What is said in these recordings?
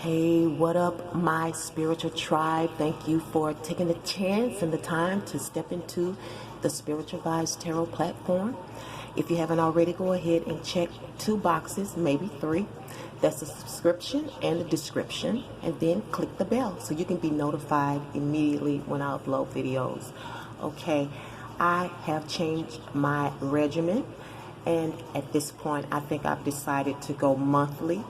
Hey, what up, my spiritual tribe? Thank you for taking the chance and the time to step into the Spiritual Vibes Tarot platform. If you haven't already, go ahead and check 2 boxes, maybe 3. That's a subscription and a description, and then click the bell so you can be notified immediately when I upload videos. Okay, I have changed my regimen, and at this point, I think I've decided to go monthly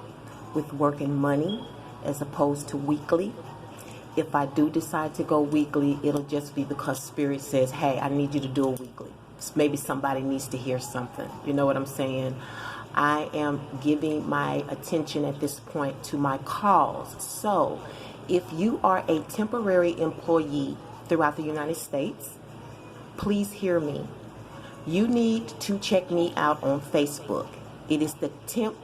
with work and money as opposed to weekly. If I do decide to go weekly, it'll just be because Spirit says, hey, I need you to do it weekly. Maybe somebody needs to hear something. You know what I'm saying? I am giving my attention at this point to my calls. So if you are a temporary employee throughout the United States, please hear me. You need to check me out on Facebook. It is the Temp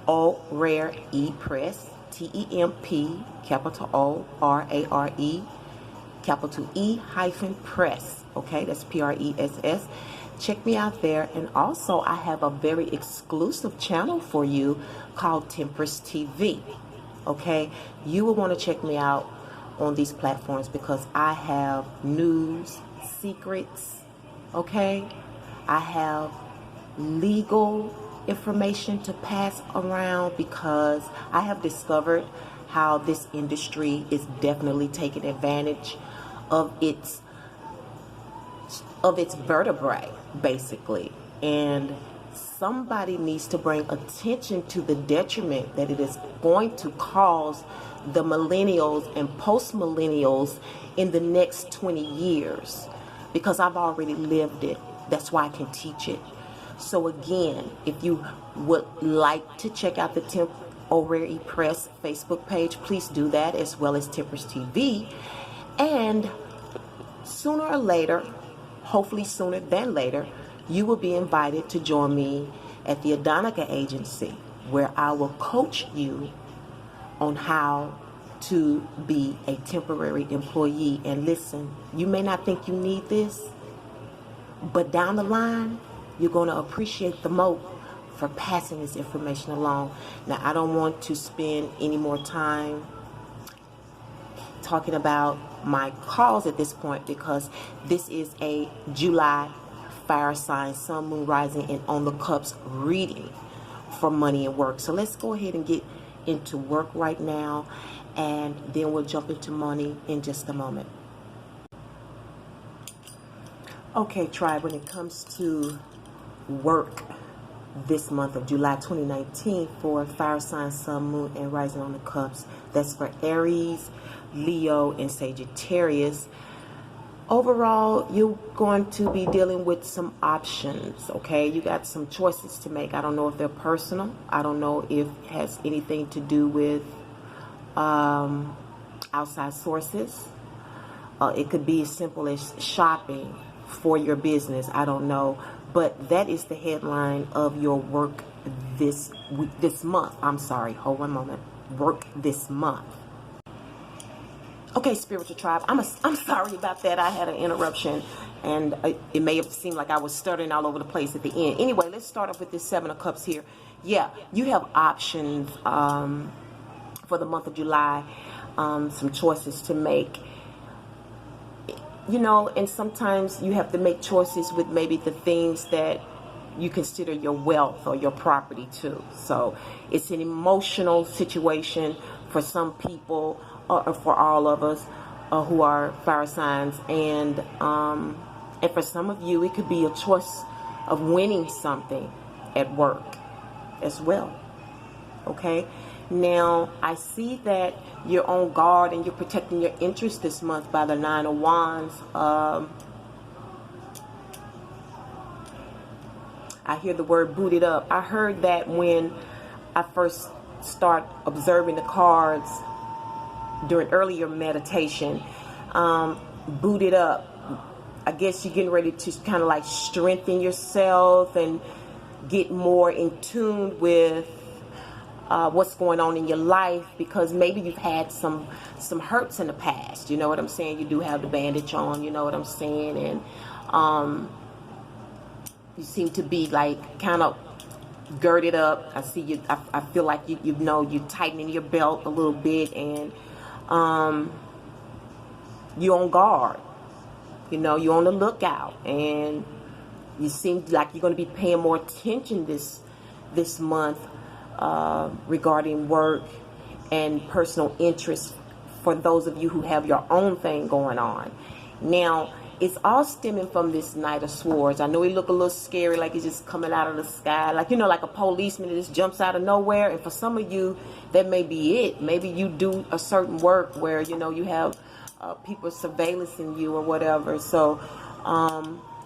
O Rare E Press, TEMP, capital O RARE, capital E hyphen press. Okay, that's PRESS. Check me out there. And also, I have a very exclusive channel for you called Temperance TV. Okay, you will want to check me out on these platforms because I have news, secrets. Okay, I have legal information to pass around because I have discovered how this industry is definitely taking advantage of its vertebrae, basically, and somebody needs to bring attention to the detriment that it is going to cause the millennials and post-millennials in the next 20 years, because I've already lived it. That's why I can teach it. So again, if you would like to check out the Temp O-Rare Press Facebook page, please do that, as well as Temperance TV. And sooner or later, hopefully sooner than later, you will be invited to join me at the Adonica Agency, where I will coach you on how to be a temporary employee. And listen, you may not think you need this, but down the line, you're going to appreciate the most for passing this information along. Now, I don't want to spend any more time talking about my calls at this point because this is a July fire sign, sun, moon, rising, and on the cups reading for money and work. So let's go ahead and get into work right now, and then we'll jump into money in just a moment. Okay, tribe, when it comes to work this month of July 2019 for fire sign, sun, moon, and rising on the cups, that's for Aries, Leo, and Sagittarius. Overall, you're going to be dealing with some options, okay? You got some choices to make. I don't know if they're personal. I don't know if it has anything to do with outside sources. It could be as simple as shopping for your business. I don't know. But that is the headline of your work this month. I'm sorry. Hold one moment. Work this month. Okay, spiritual tribe. I'm sorry about that. I had an interruption, and it may have seemed like I was stuttering all over the place at the end. Anyway, let's start off with this 7 of Cups here. Yeah, you have options for the month of July. Some choices to make. You know, and sometimes you have to make choices with maybe the things that you consider your wealth or your property too. So it's an emotional situation for some people, or for all of us who are fire signs, and for some of you, it could be a choice of winning something at work as well. Okay. Now, I see that you're on guard and you're protecting your interest this month by the 9 of Wands. I hear the word booted up. I heard that when I first start observing the cards during earlier meditation. Booted up. I guess you're getting ready to kind of like strengthen yourself and get more in tune with what's going on in your life, because maybe you've had some hurts in the past. You know what I'm saying? You do have the bandage on, you know what I'm saying? And you seem to be like kind of girded up. I see you. I feel like you know you're tightening your belt a little bit, and you're on guard. You know, you're on the lookout, and you seem like you're going to be paying more attention this month regarding work and personal interests for those of you who have your own thing going on. Now, it's all stemming from this Knight of Swords. I know it look a little scary, like it's just coming out of the sky, like, you know, like a policeman that just jumps out of nowhere. And for some of you, that may be it. Maybe you do a certain work where, you know, you have people surveillancing you or whatever. So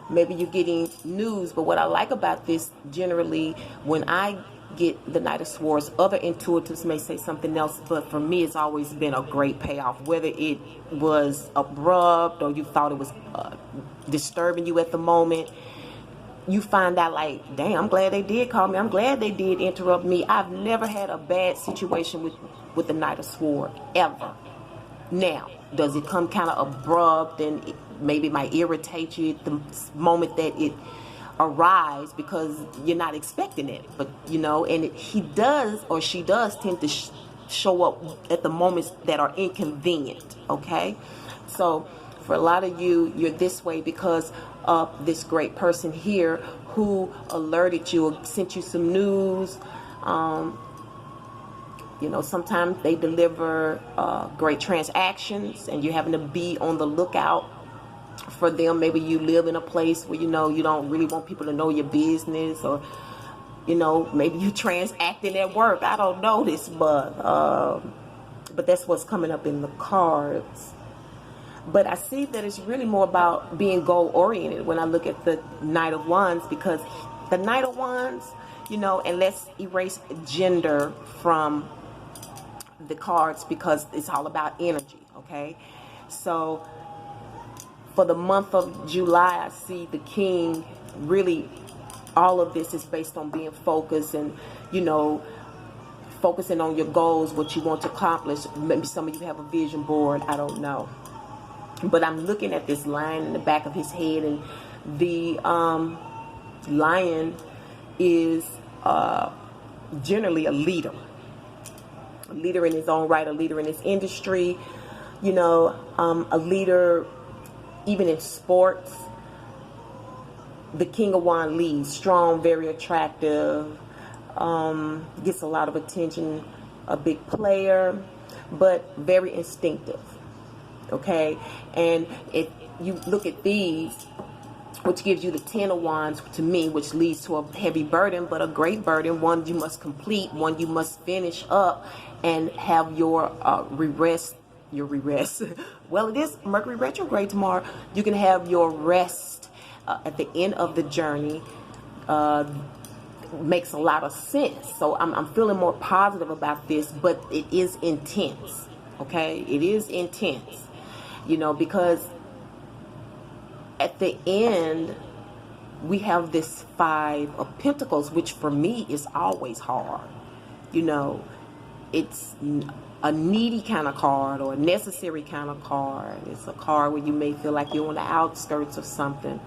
maybe you're getting news. But what I like about this, generally, when I get the Knight of Swords, other intuitives may say something else, but for me, it's always been a great payoff. Whether it was abrupt or you thought it was disturbing you at the moment, you find out like, damn, I'm glad they did call me. I'm glad they did interrupt me. I've never had a bad situation with the Knight of Swords, ever. Now, does it come kind of abrupt and maybe it might irritate you at the moment that it arrives because you're not expecting it? But, you know, and he does or she does tend to show up at the moments that are inconvenient, okay? So for a lot of you, you're this way because of this great person here who alerted you or sent you some news. You know, sometimes they deliver great transactions and you're having to be on the lookout for them. Maybe you live in a place where, you know, you don't really want people to know your business, or, you know, maybe you transacting at work. I don't know this, but that's what's coming up in the cards. But I see that it's really more about being goal oriented when I look at the Knight of Wands, because the Knight of Wands, you know, and let's erase gender from the cards because it's all about energy, okay? So for the month of July, I see the King. Really, all of this is based on being focused and, you know, focusing on your goals, what you want to accomplish. Maybe some of you have a vision board, I don't know. But I'm looking at this lion in the back of his head, and the lion is generally a leader in his own right, a leader in his industry, you know, a leader even in sports. The King of Wands leads, strong, very attractive, gets a lot of attention, a big player, but very instinctive, okay? And if you look at these, which gives you the Ten of Wands to me, which leads to a heavy burden, but a great burden, one you must complete, one you must finish up and have your rest. Well, it is Mercury retrograde tomorrow. You can have your rest at the end of the journey. Makes a lot of sense. So I'm feeling more positive about this, but it is intense, okay? It is intense, you know, because at the end, we have this Five of Pentacles, which for me is always hard. You know, it's a needy kind of card or a necessary kind of card. It's a card where you may feel like you're on the outskirts of something.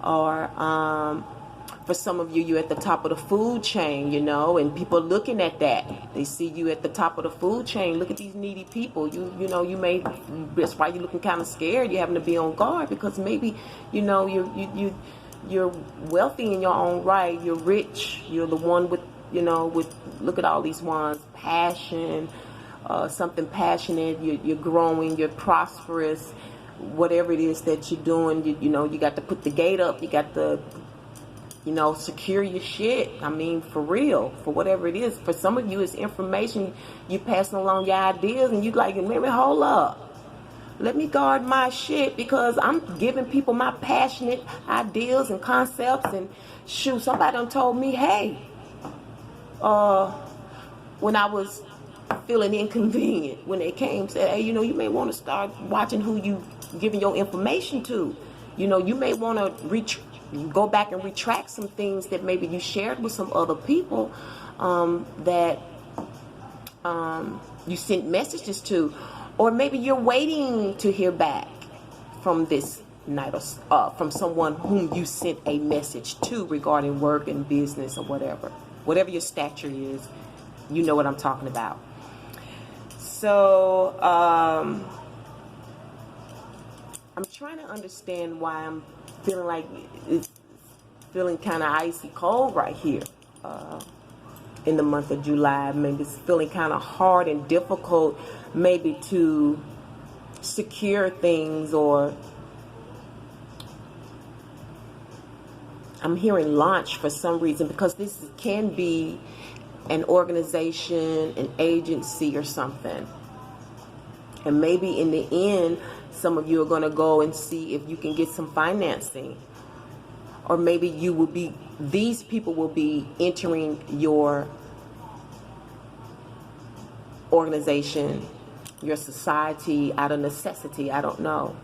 Or for some of you, you're at the top of the food chain, you know, and people are looking at that. They see you at the top of the food chain. Look at these needy people. You know, you may, that's why you're looking kind of scared. You're having to be on guard because maybe, you know, you're wealthy in your own right. You're rich. You're the one with, you know, with, look at all these wands, passion, something passionate. You're growing, you're prosperous, whatever it is that you're doing. You know, you got to put the gate up. You got to, you know, secure your shit. I mean, for real, for whatever it is. For some of you, it's information. You passing along your ideas, and you like, let me hold up. Let me guard my shit because I'm giving people my passionate ideas and concepts. And shoot, somebody done told me, hey, when I was feeling inconvenient, when they came, said, hey, you know, you may want to start watching who you giving your information to. You know, you may want to go back and retract some things that maybe you shared with some other people that you sent messages to, or maybe you're waiting to hear back from this night, or from someone whom you sent a message to regarding work and business or whatever. whatever your stature is, you know what I'm talking about. So I'm trying to understand why I'm feeling like it's feeling kind of icy cold right here in the month of July. Maybe it's feeling kind of hard and difficult maybe to secure things, or I'm hearing launch for some reason, because this can be an organization, an agency or something. And maybe in the end, some of you are going to go and see if you can get some financing. Or maybe you will be, these people will be entering your organization, your society out of necessity. I don't know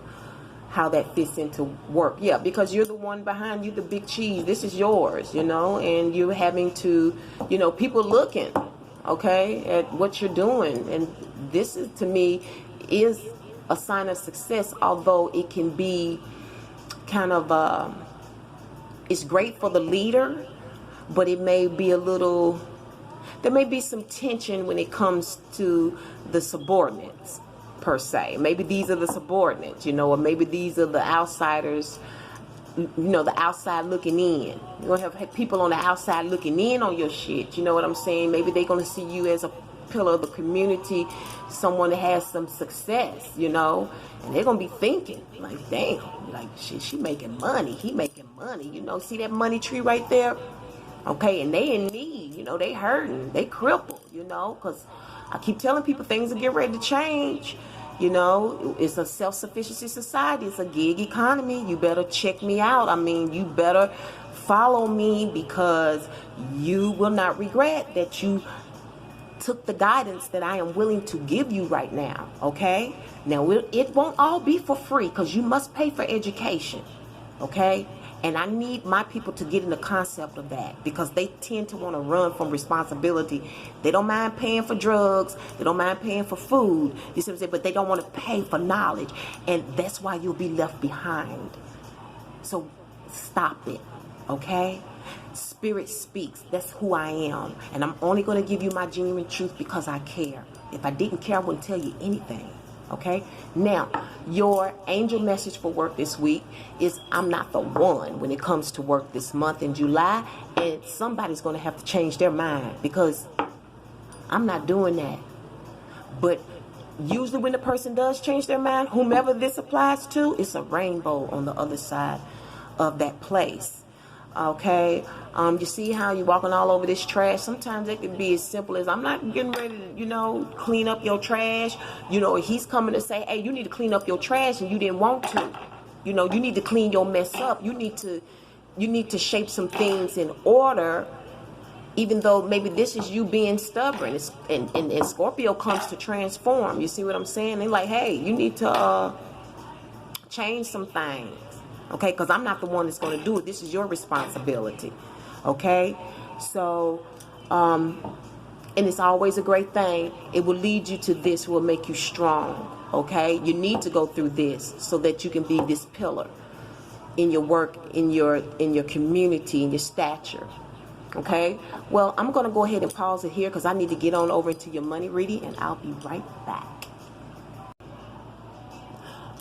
how that fits into work. Yeah, because you're the one behind, you the big cheese. This is yours, you know, and you're having to, you know, people looking, okay, at what you're doing. And this is, to me, is a sign of success, although it can be kind of, it's great for the leader, but it may be a little, there may be some tension when it comes to the subordinates, per se. Maybe these are the subordinates, you know, or maybe these are the outsiders, you know, the outside looking in. You're going to have people on the outside looking in on your shit, you know what I'm saying? Maybe they're going to see you as a pillar of the community, someone that has some success, you know, and they're going to be thinking, like, damn, like, shit, she making money, he making money, you know, see that money tree right there? Okay, and they in need, you know, they hurting, they crippled, you know, because I keep telling people things are getting ready to change. You know, it's a self-sufficiency society. It's a gig economy. You better check me out. I mean, you better follow me, because you will not regret that you took the guidance that I am willing to give you right now. Okay? Now, it won't all be for free, because you must pay for education. Okay? And I need my people to get in the concept of that, because they tend to want to run from responsibility. They don't mind paying for drugs. They don't mind paying for food. You see what I'm saying? But they don't want to pay for knowledge. And that's why you'll be left behind. So stop it. Okay? Spirit speaks. That's who I am. And I'm only going to give you my genuine truth because I care. If I didn't care, I wouldn't tell you anything. Okay? Now, your angel message for work this week is, I'm not the one when it comes to work this month in July, and somebody's going to have to change their mind, because I'm not doing that. But usually when the person does change their mind, whomever this applies to, it's a rainbow on the other side of that place. Okay, you see how you're walking all over this trash? Sometimes it could be as simple as, I'm not getting ready to, you know, clean up your trash. You know, he's coming to say, hey, you need to clean up your trash, and you didn't want to. You know, you need to clean your mess up. You need to shape some things in order, even though maybe this is you being stubborn. And Scorpio comes to transform. You see what I'm saying? They're like, hey, you need to change some things. Okay, because I'm not the one that's going to do it. This is your responsibility. Okay, so, and it's always a great thing. It will lead you to this, will make you strong. Okay, you need to go through this so that you can be this pillar in your work, in your community, in your stature. Okay, well, I'm going to go ahead and pause it here, because I need to get on over into your money reading, and I'll be right back.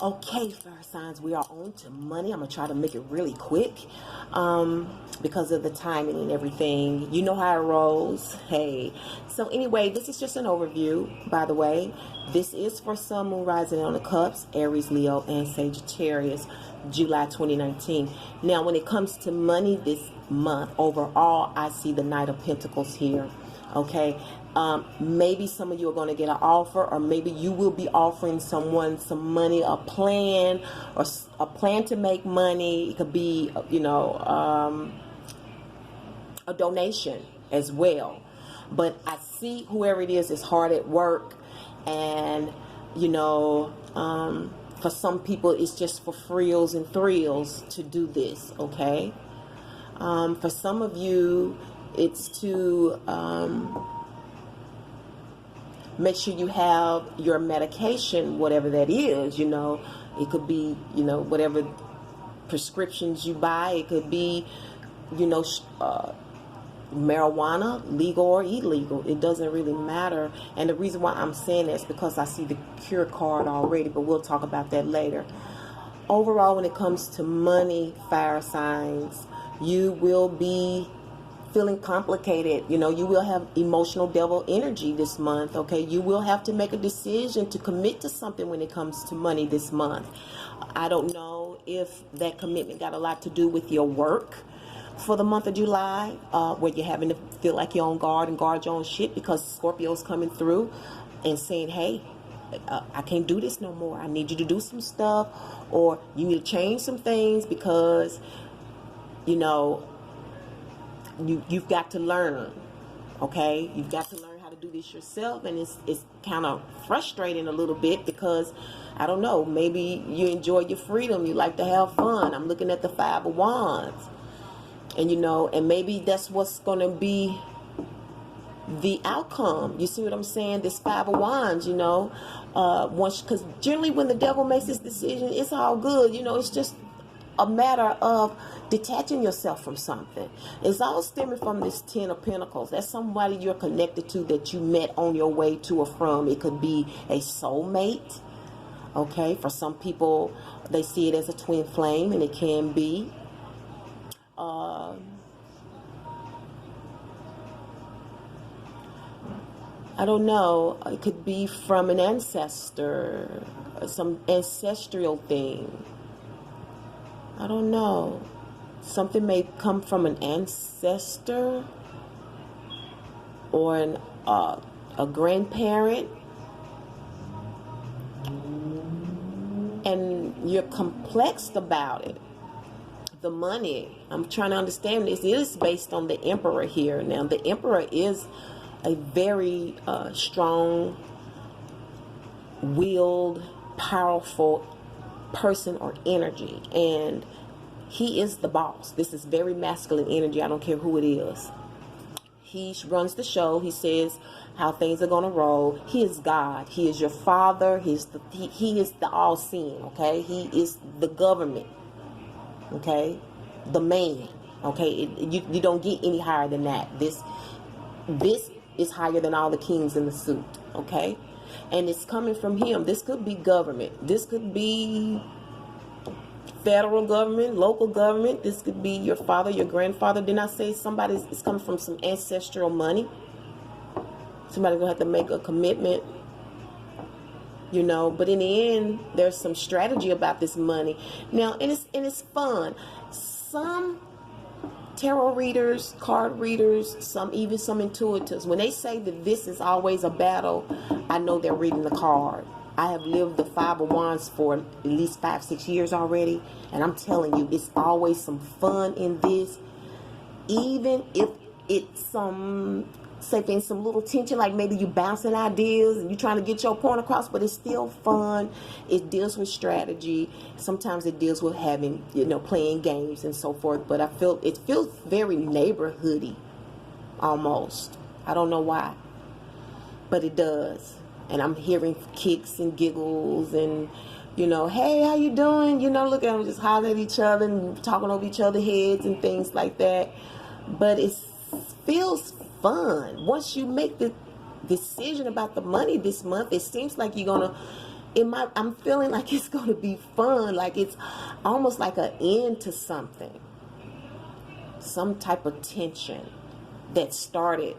Okay, fire signs, we are on to money. I'm going to try to make it really quick because of the timing and everything. You know how it rolls. Hey. So anyway, this is just an overview, by the way. This is for Sun, Moon, Rising on the Cusp, Aries, Leo, and Sagittarius, July 2019. Now, when it comes to money this month, overall, I see the Knight of Pentacles here. Okay. Maybe some of you are going to get an offer, or maybe you will be offering someone some money, a plan, or a plan to make money. It could be, you know, a donation as well. But I see whoever it is hard at work, and, you know, for some people, it's just for frills and thrills to do this. Okay. For some of you, it's to, make sure you have your medication, whatever that is, you know. It could be, you know, whatever prescriptions you buy. It could be, you know, marijuana, legal or illegal, it doesn't really matter. And the reason why I'm saying that is because I see the cure card already, but we'll talk about that later. Overall, when it comes to money, fire signs, you will be feeling complicated. You know, you will have emotional devil energy this month. Okay, you will have to make a decision to commit to something when it comes to money this month. I don't know if that commitment got a lot to do with your work for the month of July, where you're having to feel like you're on guard and guard your own shit, because Scorpio's coming through and saying, hey, I can't do this no more. I need you to do some stuff, or you need to change some things, because, you know, you've got to learn. Okay, you've got to learn how to do this yourself, and it's kind of frustrating a little bit, because I don't know, maybe you enjoy your freedom, you like to have fun. I'm looking at the Five of Wands, and you know, and maybe that's what's going to be the outcome. You see what I'm saying? This Five of Wands, you know, because generally when the devil makes this decision, it's all good. You know, it's just a matter of detaching yourself from something. It's all stemming from this Ten of Pentacles. That's somebody you're connected to that you met on your way to or from. It could be a soulmate. Okay, for some people, they see it as a twin flame, and it can be. I don't know. It could be from an ancestor, some ancestral thing. I don't know. Something may come from an ancestor or a grandparent, and you're complexed about it. The money, I'm trying to understand this. It is based on the Emperor here. Now, the Emperor is a very strong-willed, powerful person or energy, and he is the boss. This is very masculine energy. I don't care who it is. He runs the show. He says how things are going to roll. He is God. He is your father. He is the all-seeing. Okay, he is the government. Okay, the man. Okay, you don't get any higher than that. This is higher than all the kings in the suit. Okay, and it's coming from him. This could be government. This could be federal government, local government. This could be your father, your grandfather. Didn't I say somebody's it's coming from some ancestral money? Somebody's gonna have to make a commitment, you know. But in the end, there's some strategy about this money now, and it's fun. Some tarot readers, card readers, even some intuitives, when they say that this is always a battle, I know they're reading the card. I have lived the Five of Wands for at least 5-6 years already, and I'm telling you, it's always some fun in this. Even if it's some little tension, like maybe you bouncing ideas and you trying to get your point across, but it's still fun. It deals with strategy. Sometimes it deals with having, you know, playing games and so forth. But it feels very neighborhoody, almost. I don't know why, but it does. And I'm hearing kicks and giggles and, you know, hey, how you doing? You know, look at them just hollering at each other and talking over each other's heads and things like that. But it feels fun. Once you make the decision about the money this month, it seems like you're gonna, I'm feeling like it's gonna be fun. Like it's almost like an end to something. Some type of tension that started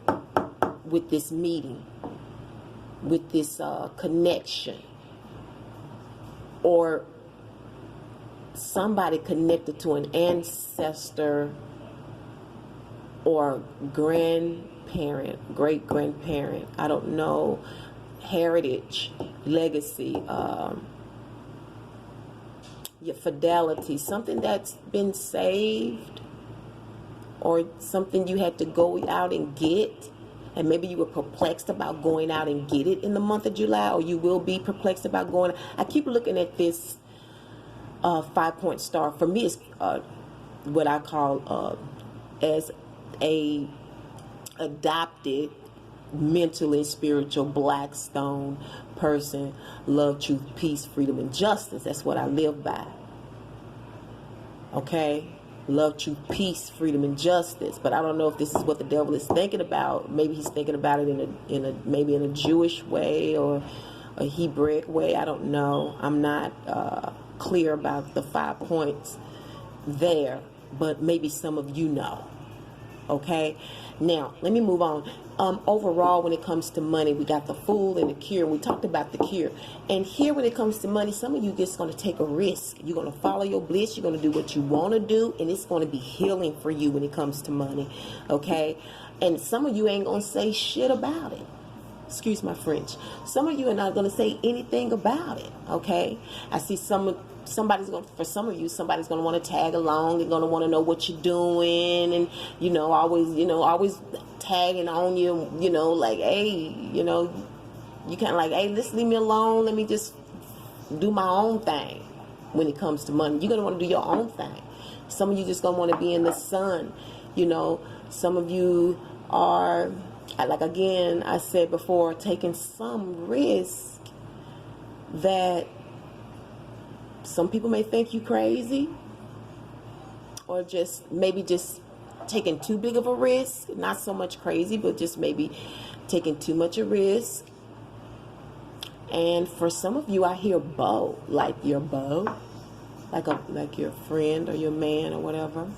with this meeting, with this connection, or somebody connected to an ancestor or grandparent, great grandparent, I don't know, heritage, legacy, your fidelity, something that's been saved, or something you had to go out and get, and maybe you were perplexed about going out and get it in the month of July, or you will be perplexed about going. I keep looking at this 5-point star. For me, it's what I call as a adopted, mentally spiritual Blackstone person. Love, truth, peace, freedom, and justice. That's what I live by. Okay? love, truth, peace, freedom, and justice. But I don't know if this is what the devil is thinking about. Maybe he's thinking about it maybe in a Jewish way or a Hebraic way. I don't know. I'm not clear about the 5 points there, but maybe some of you know. Okay, now let me move on. Overall, when it comes to money, we got the fool and the cure. We talked about the cure. And here, when it comes to money, some of you just going to take a risk. You're going to follow your bliss. You're going to do what you want to do, and it's going to be healing for you when it comes to money. Okay, and some of you ain't going to say shit about it. Excuse my French. Some of you are not going to say anything about it. Okay, I see somebody's going, for some of you, somebody's going to want to tag along. They're going to want to know what you're doing, and always tagging on you, like, hey, you kind of like, hey, just leave me alone. Let me just do my own thing. When it comes to money, you're going to want to do your own thing. Some of you just going to want to be in the sun. Some of you are, like, again, I said before, taking some risk that some people may think you crazy, or maybe just taking too big of a risk. Not so much crazy, but just maybe taking too much a risk. And for some of you, I hear beau, like your beau, like your friend or your man or whatever.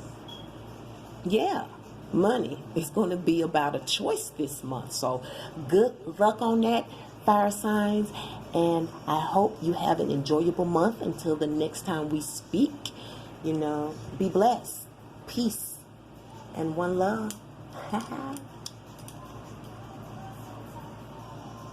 Yeah, money is going to be about a choice this month. So good luck on that, fire signs. And I hope you have an enjoyable month until the next time we speak. Be blessed. Peace and one love.